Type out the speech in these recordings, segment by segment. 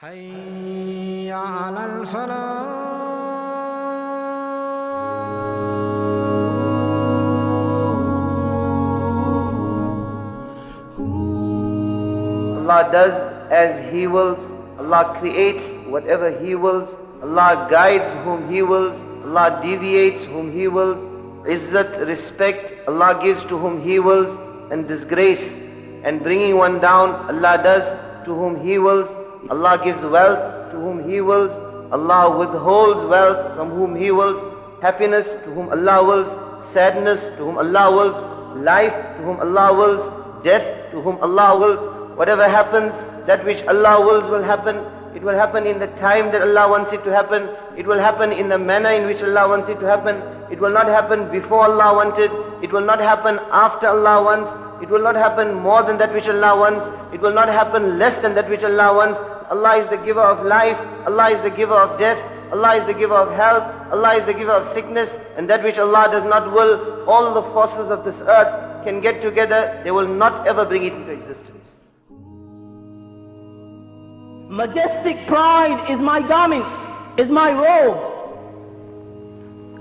حي على الفلاح. Allah does as He wills, Allah creates whatever He wills, Allah guides whom He wills, Allah deviates whom He wills, izzat, respect, Allah gives to whom He wills, and disgrace and bringing one down, Allah does to whom He wills, Allah gives wealth to whom He wills, Allah withholds wealth from whom He wills, happiness to whom Allah wills, sadness to whom Allah wills, life to whom Allah wills, death to whom Allah wills. Whatever happens, that which Allah wills will happen. It will happen in the time that Allah wants it to happen. It will happen in the manner in which Allah wants it to happen. It will not happen before Allah wanted. It will not happen after Allah wants. It will not happen more than that which Allah wants. It will not happen less than that which Allah wants. Allah is the giver of life. Allah is the giver of death. Allah is the giver of health. Allah is the giver of sickness. And that which Allah does not will, all the forces of this earth can get together. They will not ever bring it into existence. Majestic pride is my garment, is my robe.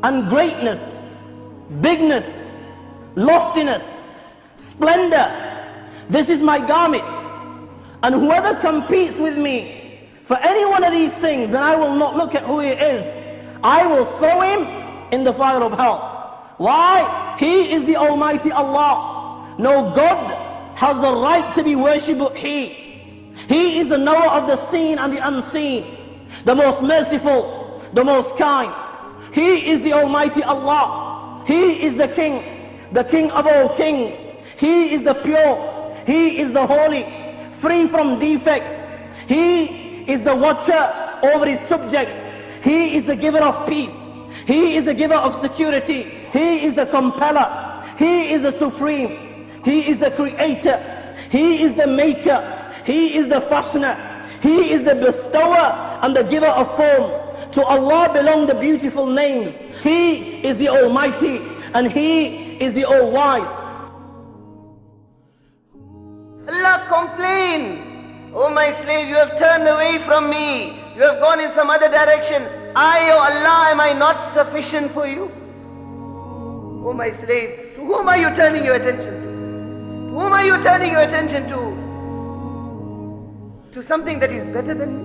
And greatness, bigness, loftiness, splendor, this is my garment. And whoever competes with me for any one of these things, then I will not look at who he is. I will throw him in the fire of hell. Why? He is the Almighty Allah. No God has the right to be worshipped but He. He is the knower of the seen and the unseen, the most merciful, the most kind. He is the Almighty Allah. He is the King of all kings. He is the pure. He is the holy, free from defects. He is the watcher over his subjects. He is the giver of peace. He is the giver of security. He is the compeller. He is the supreme. He is the creator. He is the maker. He is the fashioner. He is the bestower and the giver of forms. To Allah belong the beautiful names. He is the Almighty and He is the All-Wise. Allah complains, "Oh my slave, you have turned away from me. You have gone in some other direction. I, oh Allah, am I not sufficient for you?" Oh my slave, to whom are you turning your attention to? To whom are you turning your attention to? To something that is better than me?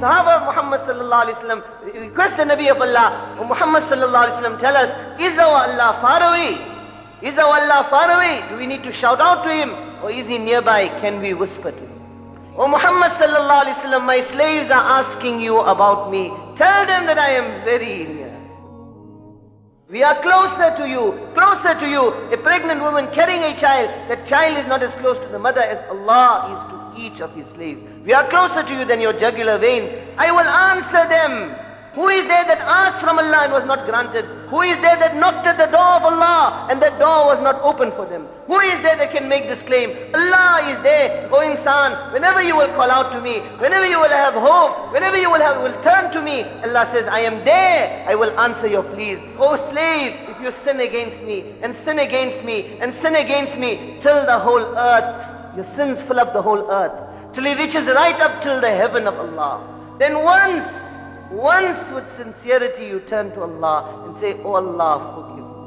Sahaba of Muhammad sallallahu alaihi wasallam request the Nabi of Allah, "Oh Muhammad sallallahu alaihi wasallam, tell us, is our Allah far away? Is our Allah far away? Do we need to shout out to Him? Or is He nearby? Can we whisper to Him?" "Oh Muhammad sallallahu alaihi wasallam, my slaves are asking you about me. Tell them that I am very near. We are closer to you, closer to you. A pregnant woman carrying a child, that child is not as close to the mother as Allah is to each of His slaves. We are closer to you than your jugular vein. I will answer them. Who is there that asked from Allah and was not granted? Who is there that knocked at the door of Allah and that door was not open for them? Who is there that can make this claim? Allah is there. O insan, whenever you will call out to me, whenever you will have hope, whenever you will turn to me, Allah says, I am there. I will answer your pleas. O slave, if you sin against me and sin against me and sin against me till the whole earth, your sins fill up the whole earth, till it reaches right up till the heaven of Allah. Then once with sincerity you turn to Allah and say, "Oh Allah, forgive me."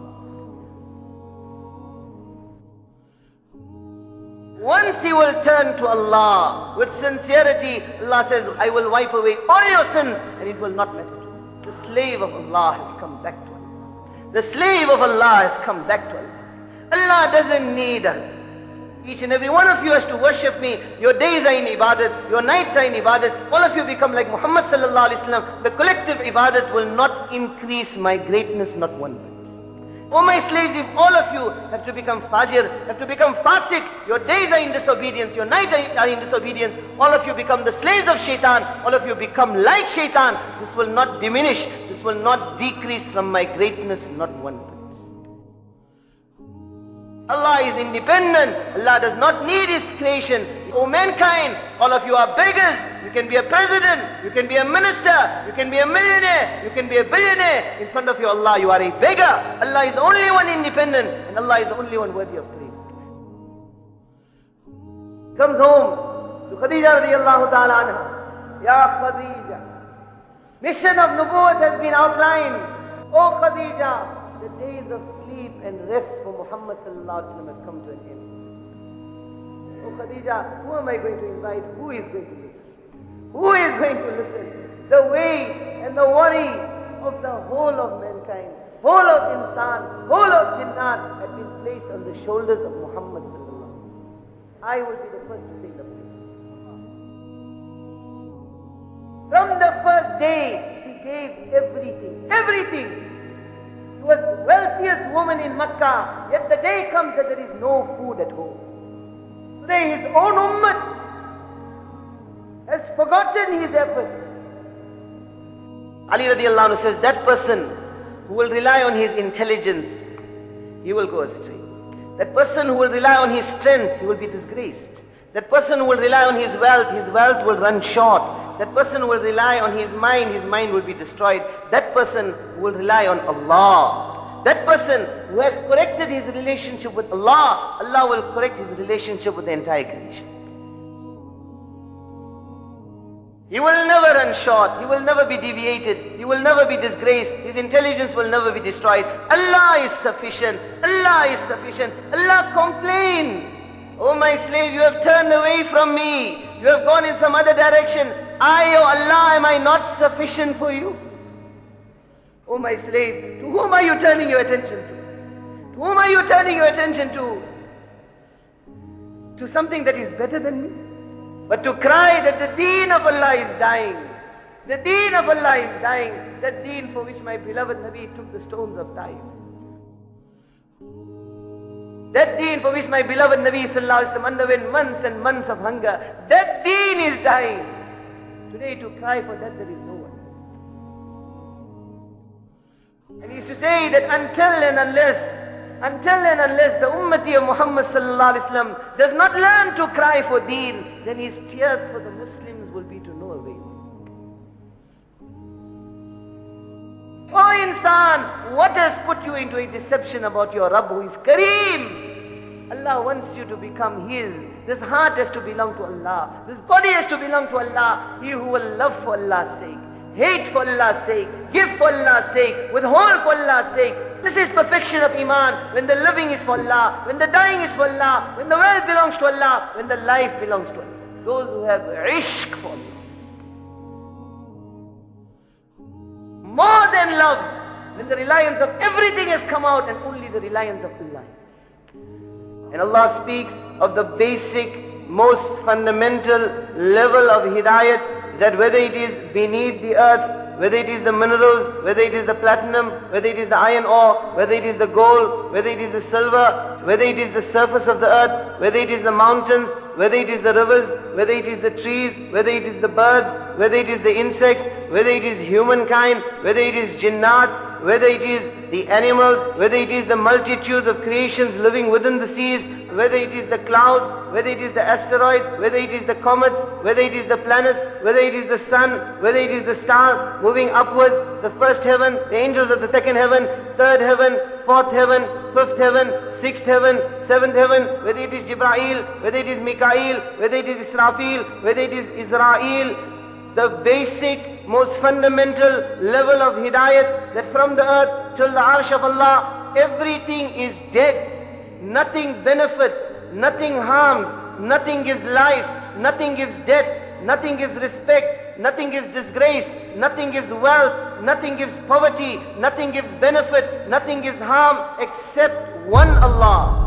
Once you will turn to Allah with sincerity, Allah says, "I will wipe away all your sins and it will not matter to you." The slave of Allah has come back to Allah. The slave of Allah has come back to Allah. Allah doesn't need us. Each and every one of you has to worship me. Your days are in ibadat, your nights are in ibadat. All of you become like Muhammad sallallahu alaihi wasallam. The collective ibadat will not increase my greatness, not one bit. Oh my slaves, if all of you have to become fajir, have to become fasik, your days are in disobedience, your nights are in disobedience, all of you become the slaves of shaitan, all of you become like shaitan, this will not diminish, this will not decrease from my greatness, not one bit. Allah is independent. Allah does not need His creation. O mankind, all of you are beggars. You can be a president, you can be a minister, you can be a millionaire, you can be a billionaire. In front of you, Allah, you are a beggar. Allah is the only one independent and Allah is the only one worthy of praise. Comes home, to Khadija radiallahu ta'ala anha, Ya Khadija, mission of Nubuwwat has been outlined. Oh Khadija, the days of sleep and rest for Muhammad sallallahu alaihi wasallam have come to an end. Oh Khadija, who am I going to invite? Who is going to listen? Who is going to listen? The weight and the worry of the whole of mankind, whole of insan, whole of jinnat had been placed on the shoulders of Muhammad sallallahu alaihi wasallam. I will be the first to take the place. From the first day, she gave everything, everything. She was the wealthiest woman in Makkah, yet the day comes that there is no food at home. Today his own ummah has forgotten his efforts. Ali radiallahu anhu says, that person who will rely on his intelligence, he will go astray. That person who will rely on his strength, he will be disgraced. That person who will rely on his wealth will run short. That person who will rely on his mind will be destroyed. That person who will rely on Allah, that person who has corrected his relationship with Allah, Allah will correct his relationship with the entire creation. He will never run short, he will never be deviated, he will never be disgraced, his intelligence will never be destroyed. Allah is sufficient, Allah is sufficient. Allah complains, oh my slave, you have turned away from me, you have gone in some other direction. I, oh Allah, am I not sufficient for you? Oh my slave, to whom are you turning your attention to? To whom are you turning your attention to? To something that is better than me? But to cry that the deen of Allah is dying. The deen of Allah is dying. That deen for which my beloved Nabi took the stones of Taif. That deen for which my beloved Nabi sallallahu alaihi wasallam underwent months and months of hunger. That deen is dying. Today to cry for that there is no one. And he used to say that until and unless the ummati of Muhammad sallallahu alaihi wasallam does not learn to cry for deen, then his tears for the Muslims will be to no avail. Oh insan, what has put you into a deception about your Rabb who is Kareem? Allah wants you to become His. This heart has to belong to Allah. This body has to belong to Allah. He who will love for Allah's sake, hate for Allah's sake, give for Allah's sake, withhold for Allah's sake. This is perfection of Iman. When the living is for Allah, when the dying is for Allah, when the wealth belongs to Allah, when the life belongs to Allah. Those who have ishq for Allah. More than love, when the reliance of everything has come out and only the reliance of Allah. And Allah speaks of the basic, most fundamental level of hidayat, that whether it is beneath the earth, whether it is the minerals, whether it is the platinum, whether it is the iron ore, whether it is the gold, whether it is the silver, whether it is the surface of the earth, whether it is the mountains, whether it is the rivers, whether it is the trees, whether it is the birds, whether it is the insects, whether it is humankind, whether it is jinnat, whether it is the animals, whether it is the multitudes of creations living within the seas, whether it is the clouds, whether it is the asteroids, whether it is the comets, whether it is the planets, whether it is the sun, whether it is the stars moving upwards, the first heaven, the angels of the second heaven, third heaven, fourth heaven, fifth heaven, sixth heaven, seventh heaven, whether it is Jibreel, whether it is Mikael, whether it is Israfil, whether it is Israel, the basic, most fundamental level of hidayat, that from the earth till the arsh of Allah, everything is dead. Nothing benefits, nothing harms, nothing gives life, nothing gives death, nothing gives respect, nothing gives disgrace, nothing gives wealth, nothing gives poverty, nothing gives benefit, nothing gives harm except one Allah.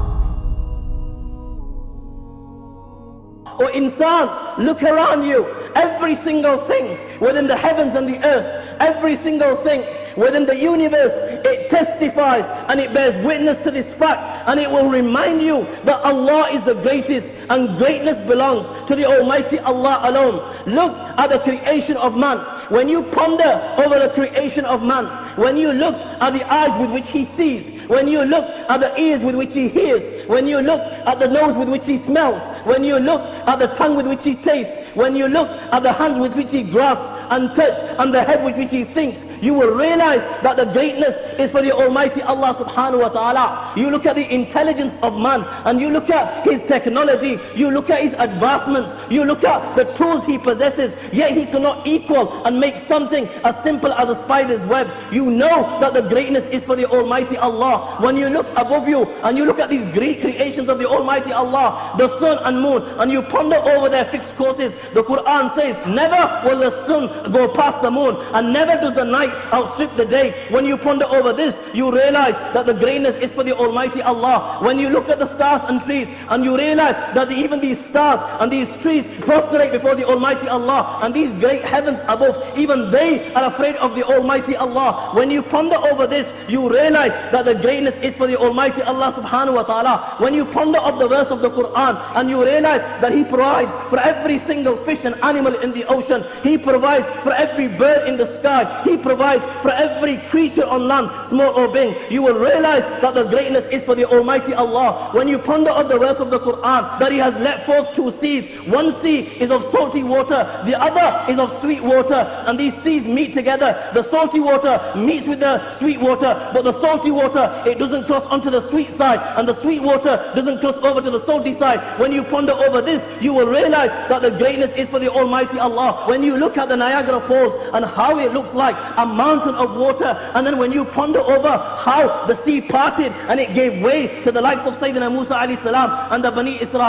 Oh insan, look around you. Every single thing within the heavens and the earth, every single thing within the universe, it testifies and it bears witness to this fact, and it will remind you that Allah is the greatest and greatness belongs to the Almighty Allah alone. Look at the creation of man. When you ponder over the creation of man, when you look at the eyes with which he sees, when you look at the ears with which he hears, when you look at the nose with which he smells, when you look at the tongue with which he tastes, when you look at the hands with which he grasps, and touch and the head with which he thinks, you will realize that the greatness is for the Almighty Allah subhanahu wa ta'ala. You look at the intelligence of man, and you look at his technology, you look at his advancements, you look at the tools he possesses, yet he cannot equal and make something as simple as a spider's web. You know that the greatness is for the Almighty Allah. When you look above you and you look at these great creations of the Almighty Allah, the sun and moon, and you ponder over their fixed courses, the Quran says, never will the sun go past the moon, and never does the night outstrip the day. When you ponder over this, you realize that the greatness is for the Almighty Allah. When you look at the stars and trees, and you realize that even these stars and these trees prostrate before the Almighty Allah, and these great heavens above, even they are afraid of the Almighty Allah. When you ponder over this, you realize that the greatness is for the Almighty Allah subhanahu wa ta'ala. When you ponder of the verse of the Quran, and you realize that He provides for every single fish and animal in the ocean, He provides for every bird in the sky, He provides for every creature on land, small or big, you will realize that the greatness is for the Almighty Allah. When you ponder of the verse of the Quran, that He has let forth two seas, one sea is of salty water, the other is of sweet water, and these seas meet together. The salty water meets with the sweet water, but the salty water, it doesn't cross onto the sweet side, and the sweet water doesn't cross over to the salty side. When you ponder over this, you will realize that the greatness is for the Almighty Allah. When you look at the Niagara Falls and how it looks like a mountain of water, and then when you ponder over how the sea parted and it gave way to the likes of Sayyidina Musa alayhi salam and the Bani Israel,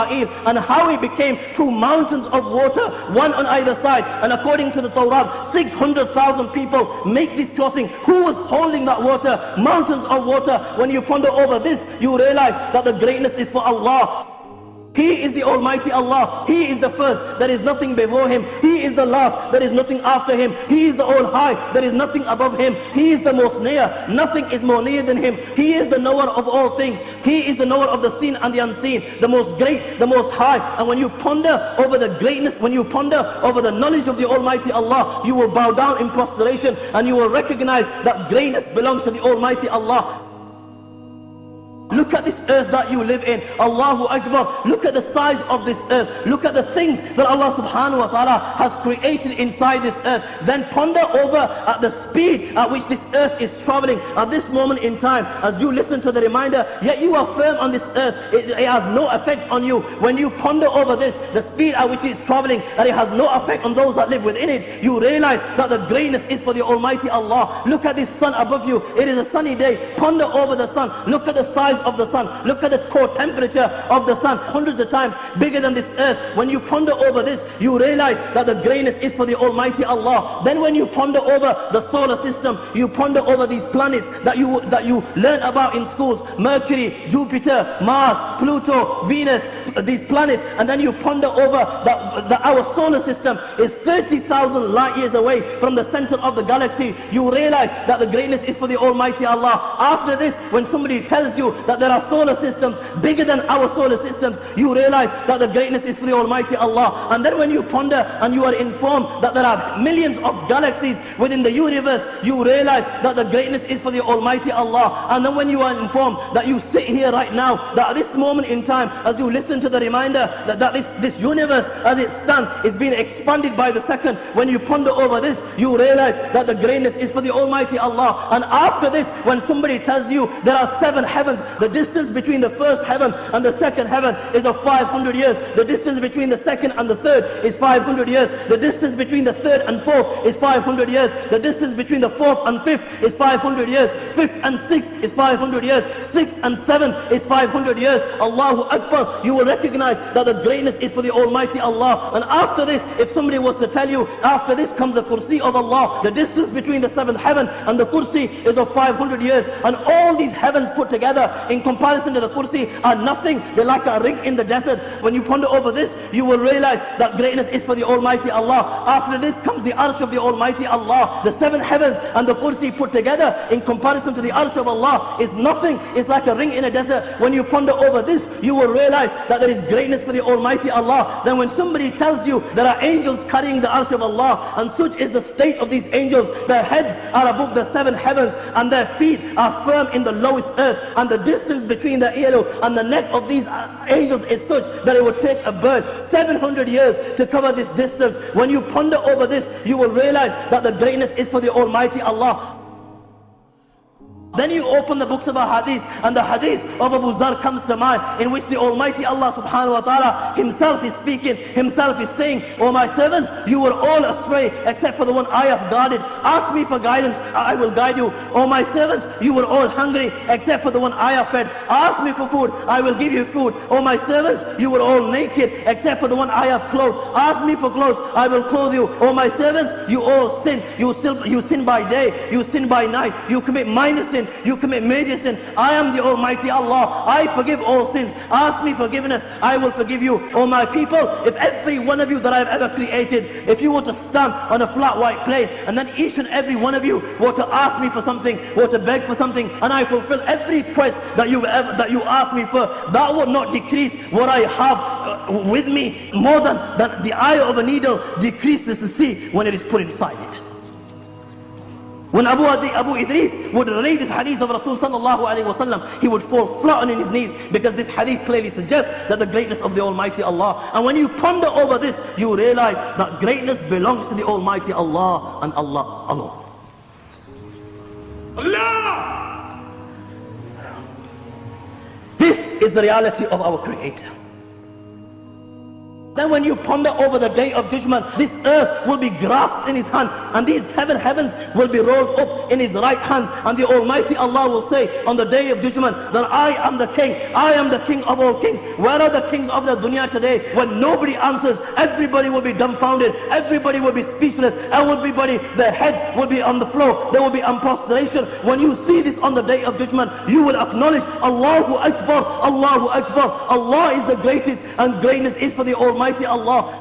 and how it became two mountains of water, one on either side, and according to the Torah, 600,000 people make this crossing. Who was holding that water? Mountains of water. When you ponder over this, you realize that the greatness is for Allah. He is the Almighty Allah. He is the first, there is nothing before Him. He is the last, there is nothing after Him. He is the all high, there is nothing above Him. He is the most near, nothing is more near than Him. He is the knower of all things. He is the knower of the seen and the unseen, the most great, the most high. And when you ponder over the greatness, when you ponder over the knowledge of the Almighty Allah, you will bow down in prostration, and you will recognize that greatness belongs to the Almighty Allah. Look at this earth that you live in. Allahu Akbar. Look at the size of this earth. Look at the things that Allah subhanahu wa ta'ala has created inside this earth. Then ponder over at the speed at which this earth is traveling at this moment in time. As you listen to the reminder, yet you are firm on this earth. It has no effect on you. When you ponder over this, the speed at which it is traveling, and it has no effect on those that live within it, you realize that the greatness is for the Almighty Allah. Look at this sun above you. It is a sunny day. Ponder over the sun. Look at the size of the sun. Look at the core temperature of the sun, hundreds of times bigger than this earth. When you ponder over this, you realize that the greatness is for the Almighty Allah. Then when you ponder over the solar system, you ponder over these planets that you learn about in schools, Mercury, Jupiter, Mars, Pluto, Venus, these planets, and then you ponder over that our solar system is 30,000 light years away from the center of the galaxy. You realize that the greatness is for the Almighty Allah. After this, when somebody tells you that there are solar systems bigger than our solar systems, you realize that the greatness is for the Almighty Allah. And then when you ponder and you are informed that there are millions of galaxies within the universe, you realize that the greatness is for the Almighty Allah. And then when you are informed that you sit here right now, that at this moment in time, as you listen to the reminder that this universe as it stands is being expanded by the second, when you ponder over this, you realize that the greatness is for the Almighty Allah. And after this, when somebody tells you there are 7 heavens, the distance between the first heaven and the second heaven is of 500 years. The distance between the second and the third is 500 years. The distance between the third and fourth is 500 years. The distance between the fourth and fifth is 500 years. Fifth and sixth is 500 years. Sixth and seventh is 500 years. Allahu Akbar. You will recognize that the greatness is for the Almighty Allah. And after this, if somebody was to tell you, after this comes the kursi of Allah, the distance between the seventh heaven and the kursi is of 500 years. And all these heavens put together in comparison to the kursi are nothing. They're like a ring in the desert. When you ponder over this, you will realize that greatness is for the Almighty Allah. After this comes the arsh of the Almighty Allah. The 7 heavens and the kursi put together in comparison to the arsh of Allah is nothing. It's like a ring in a desert. When you ponder over this, you will realize that there is greatness for the Almighty Allah. Then when somebody tells you there are angels carrying the arsh of Allah, and such is the state of these angels, their heads are above the 7 heavens and their feet are firm in the lowest earth, and the distance distance between the earlobe and the neck of these angels is such that it would take a bird 700 years to cover this distance. When you ponder over this, you will realize that the greatness is for the Almighty Allah. Then you open the books of hadith, and the hadith of Abu Zar comes to mind, in which the Almighty Allah subhanahu wa ta'ala himself is speaking, himself is saying, "O my servants, you were all astray except for the one I have guarded. Ask me for guidance, I will guide you. O my servants, you were all hungry except for the one I have fed. Ask me for food, I will give you food. O my servants, you were all naked except for the one I have clothed. Ask me for clothes, I will clothe you. O my servants, you all sin. You sin by day, you sin by night, you commit minor sin, you commit major sin. I am the Almighty Allah. I forgive all sins. Ask me forgiveness, I will forgive you. O my people, if every one of you that I have ever created, if you were to stand on a flat white plane, and then each and every one of you were to ask me for something, were to beg for something, and I fulfill every request that you ask me for, that would not decrease what I have with me more than the eye of a needle decreases the sea when it is put inside it." When Abu Idris would read this hadith of Rasul sallallahu alayhi wa sallam, he would fall flat on his knees, because this hadith clearly suggests that the greatness of the Almighty Allah. And when you ponder over this, you realize that greatness belongs to the Almighty Allah and Allah alone. Allah! This is the reality of our Creator. Then when you ponder over the day of judgment, this earth will be grasped in his hand, and these 7 heavens will be rolled up in his right hand, and the Almighty Allah will say on the day of judgment that I am the king, I am the king of all kings. Where are the kings of the dunya today? When nobody answers, everybody will be dumbfounded, everybody will be speechless, everybody, their heads will be on the floor, there will be prostration. When you see this on the day of judgment, you will acknowledge Allahu Akbar, Allahu Akbar. Allah is the greatest, and greatness is for the Almighty Allah.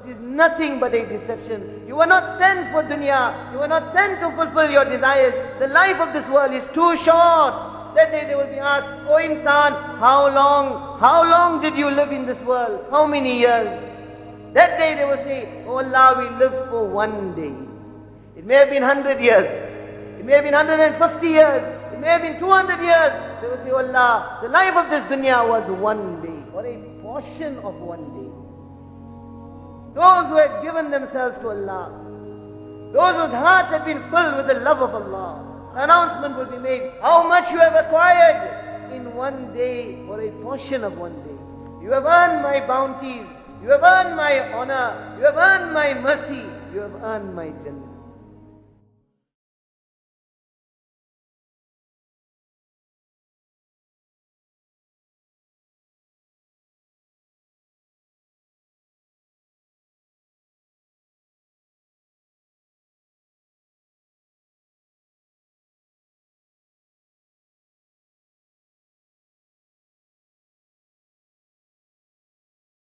It is nothing but a deception. You were not sent for dunya. You were not sent to fulfill your desires. The life of this world is too short. That day they will be asked, "O insan, how long did you live in this world? How many years?" That day they will say, "Oh Allah, we lived for one day." It may have been 100 years. It may have been 150 years. It may have been 200 years. They will say, "Oh Allah, the life of this dunya was one day, or a portion of one day." Those who had given themselves to Allah, those whose hearts had been filled with the love of Allah, the announcement will be made, "How much you have acquired in one day, or a portion of one day. You have earned my bounties, you have earned my honor, you have earned my mercy, you have earned my Jannah."